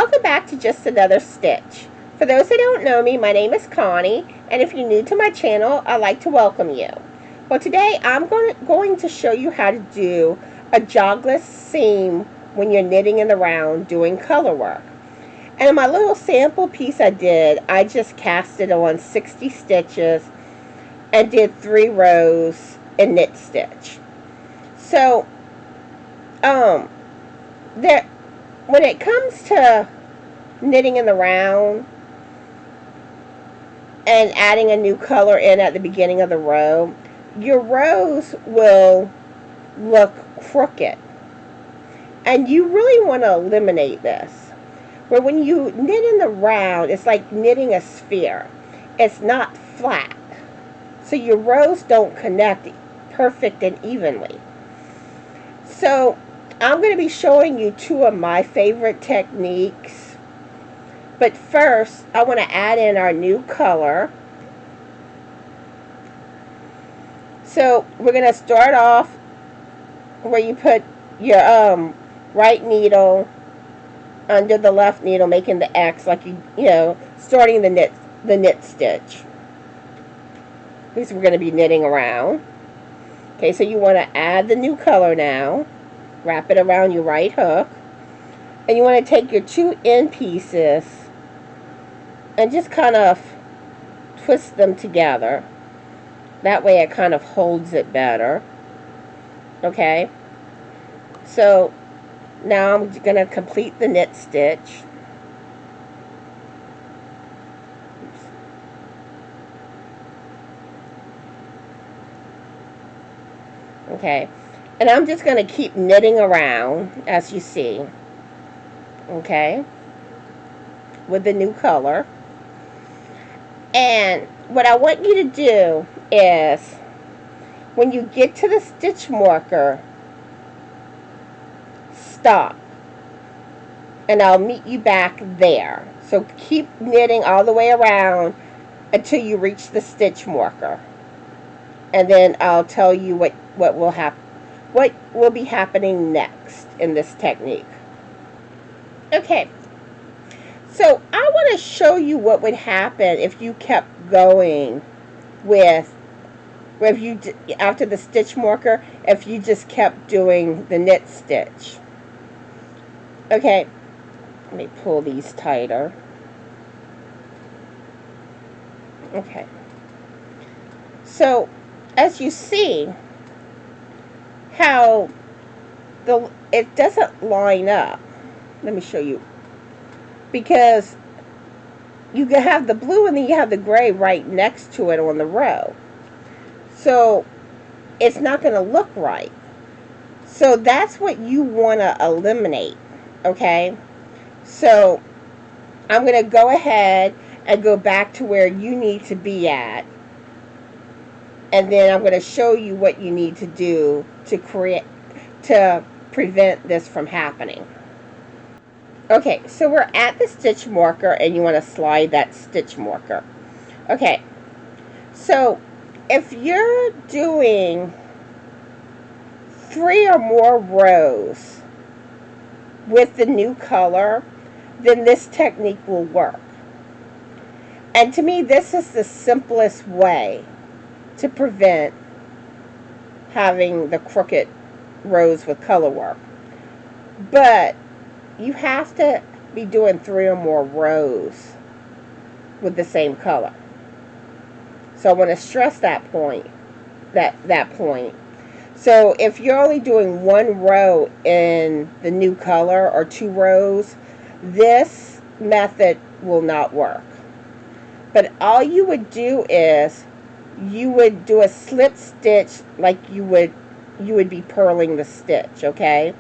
Welcome back to Just Another Stitch. For those that don't know me, my name is Connie, and if you're new to my channel, I'd like to welcome you. Well, today I'm going to show you how to do a jogless seam when you're knitting in the round doing color work. And in my little sample piece I just cast it on 60 stitches and did 3 rows in knit stitch. So, when it comes to knitting in the round and adding a new color in at the beginning of the row, your rows will look crooked. And you really want to eliminate this. Where when you knit in the round, it's like knitting a sphere. It's not flat. So your rows don't connect perfect and evenly. So I'm going to be showing you 2 of my favorite techniques. But first, I want to add in our new color. So we're going to start off where you put your right needle under the left needle, making the X, like you know, starting the knit stitch. Because we're going to be knitting around. Okay, so you want to add the new color now. Wrap it around your right hook. And you want to take your 2 end pieces and just kind of twist them together. That way it kind of holds it better. Okay? So now I'm going to complete the knit stitch. Okay, and I'm just going to keep knitting around, as you see, okay, with the new color. And what I want you to do is, when you get to the stitch marker, stop, and I'll meet you back there. So keep knitting all the way around until you reach the stitch marker, and then I'll tell you what will be happening next in this technique. Okay, so I want to show you what would happen if you kept going with, after the stitch marker, if you just kept doing the knit stitch. Okay, let me pull these tighter. Okay, so as you see how it doesn't line up. Let me show you. Because you have the blue and then you have the gray right next to it on the row. So it's not going to look right. So that's what you want to eliminate. Okay? So I'm going to go ahead and go back to where you need to be at. And then I'm going to show you what you need to do to prevent this from happening. Okay, so we're at the stitch marker and you want to slide that stitch marker. Okay, so if you're doing 3 or more rows with the new color, then this technique will work. And to me, this is the simplest way to prevent having the crooked rows with color work. But you have to be doing 3 or more rows with the same color. So I want to stress that point. That point. So if you're only doing 1 row in the new color or 2 rows, this method will not work. But all you would do is you would do a slip stitch like you would be purling the stitch, okay?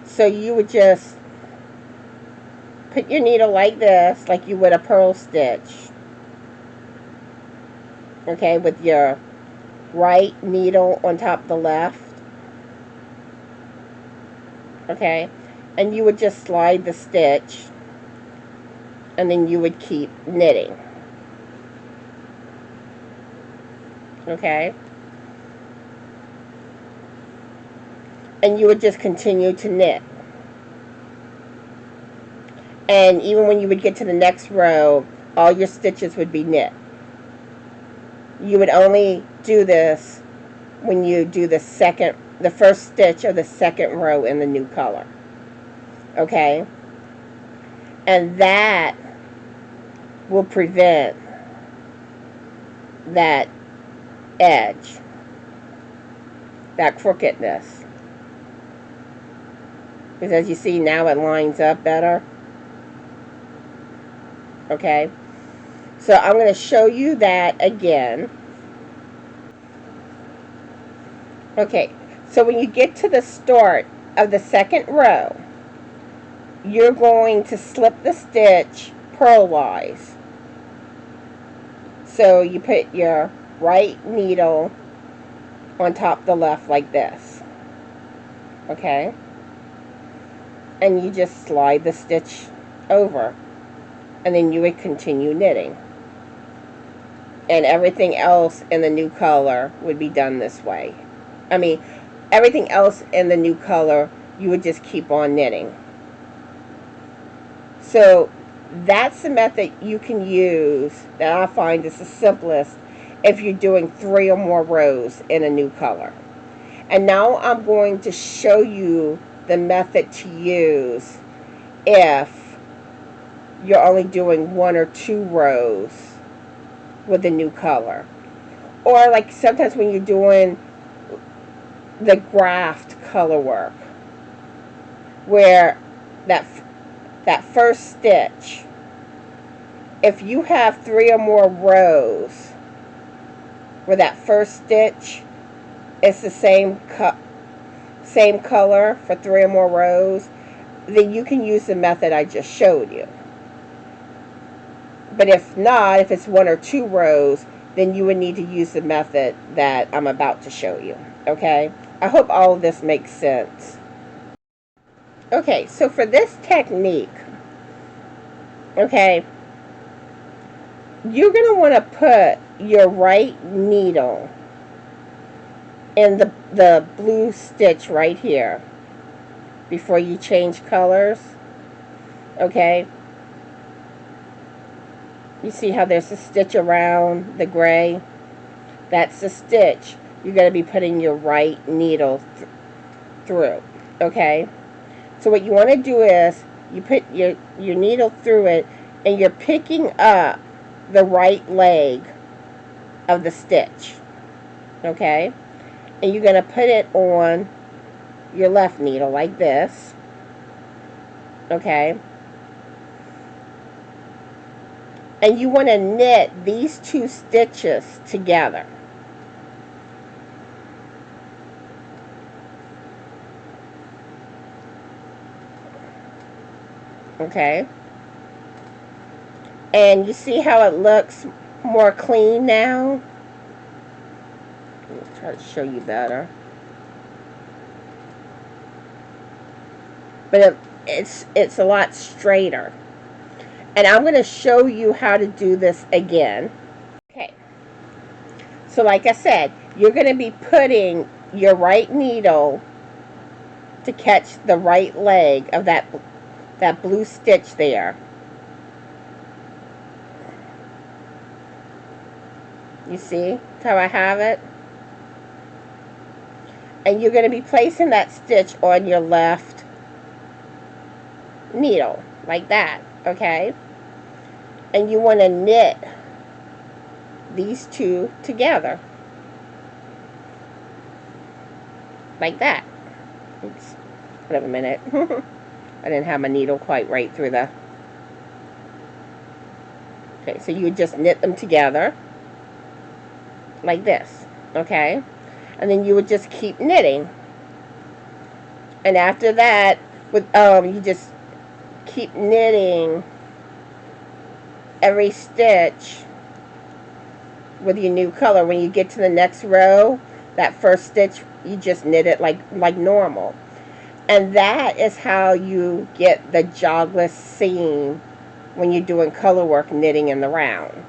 So you would just put your needle like this, like you would a purl stitch. Okay, with your right needle on top of the left. Okay, and you would just slide the stitch, and then you would keep knitting. Okay? And you would just continue to knit. And even when you would get to the next row, all your stitches would be knit. You would only do this when you do the first stitch of the second row in the new color. Okay? And that will prevent that edge, that crookedness. Because as you see now, it lines up better. Okay? So I'm going to show you that again. Okay, so when you get to the start of the second row, you're going to slip the stitch purlwise. So you put your right needle on top of the left like this. Okay? And you just slide the stitch over. And then you would continue knitting. And everything else in the new color would be done this way. I mean, everything else in the new color, you would just keep on knitting. So that's the method you can use that I find is the simplest if you're doing 3 or more rows in a new color. And now I'm going to show you the method to use if you're only doing 1 or 2 rows with a new color. Or like sometimes when you're doing the graft color work, where that first stitch, if you have 3 or more rows where that first stitch is the same color for 3 or more rows, then you can use the method I just showed you. But if not, if it's 1 or 2 rows, then you would need to use the method that I'm about to show you. Okay? I hope all of this makes sense. Okay, so for this technique, okay, you're going to want to put your right needle in the blue stitch right here before you change colors. Okay? You see how there's a stitch around the gray? That's the stitch you're going to be putting your right needle through. Okay? So what you want to do is you put your needle through it, and you're picking up the right leg of the stitch. Okay? And you're going to put it on your left needle like this. Okay? And you want to knit these 2 stitches together. Okay? And you see how it looks more clean now? Let me try to show you better. But it's a lot straighter. And I'm going to show you how to do this again. Okay. So like I said, you're going to be putting your right needle to catch the right leg of that blue stitch there. You see how I have it? And you're going to be placing that stitch on your left needle like that, okay? And you want to knit these 2 together like that. Oops, wait a minute. I didn't have my needle quite right through the... Okay, so you would just knit them together like this, okay? And then you would just keep knitting. And after that, with you just keep knitting every stitch with your new color. When you get to the next row, that first stitch, you just knit it like normal. And that is how you get the jogless seam when you're doing color work knitting in the round.